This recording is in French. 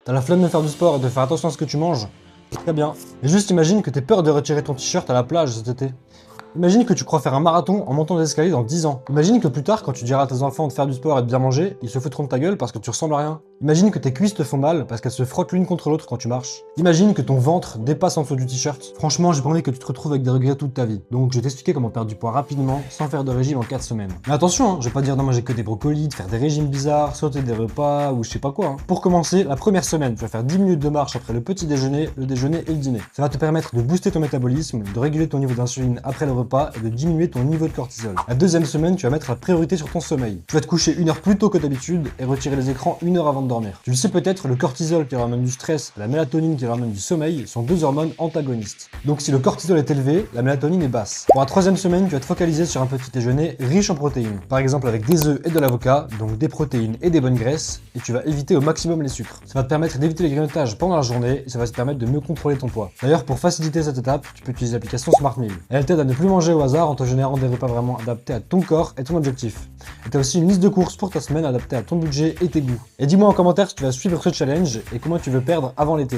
T'as la flemme de faire du sport et de faire attention à ce que tu manges? Très bien. Mais juste imagine que t'aies peur de retirer ton t-shirt à la plage cet été. Imagine que tu crois faire un marathon en montant des escaliers dans 10 ans. Imagine que plus tard, quand tu diras à tes enfants de faire du sport et de bien manger, ils se foutront de ta gueule parce que tu ressembles à rien. Imagine que tes cuisses te font mal parce qu'elles se frottent l'une contre l'autre quand tu marches. Imagine que ton ventre dépasse en dessous du t-shirt. Franchement, j'ai pas envie que tu te retrouves avec des regrets toute ta vie. Donc je vais t'expliquer comment perdre du poids rapidement sans faire de régime en 4 semaines. Mais attention, je vais pas dire de manger que des brocolis, de faire des régimes bizarres, sauter des repas ou je sais pas quoi. Pour commencer, la première semaine, tu vas faire 10 minutes de marche après le petit déjeuner, le déjeuner et le dîner. Ça va te permettre de booster ton métabolisme, de réguler ton niveau d'insuline après le repas et de diminuer ton niveau de cortisol. La deuxième semaine, tu vas mettre la priorité sur ton sommeil. Tu vas te coucher 1 heure plus tôt que d'habitude et retirer les écrans 1 heure avant de dormir. Tu le sais peut-être, le cortisol qui ramène du stress et la mélatonine qui ramène du sommeil sont 2 hormones antagonistes. Donc si le cortisol est élevé, la mélatonine est basse. Pour la troisième semaine, tu vas te focaliser sur un petit déjeuner riche en protéines. Par exemple avec des œufs et de l'avocat, donc des protéines et des bonnes graisses, et tu vas éviter au maximum les sucres. Ça va te permettre d'éviter les grignotages pendant la journée et ça va te permettre de mieux contrôler ton poids. D'ailleurs, pour faciliter cette étape, tu peux utiliser l'application Smart Meal. Elle t'aide à ne plus manger au hasard en te générant des repas vraiment adaptés à ton corps et ton objectif. Et tu as aussi une liste de courses pour ta semaine adaptée à ton budget et tes goûts. Et dis-moi en commentaire si tu vas suivre ce challenge et comment tu veux perdre avant l'été.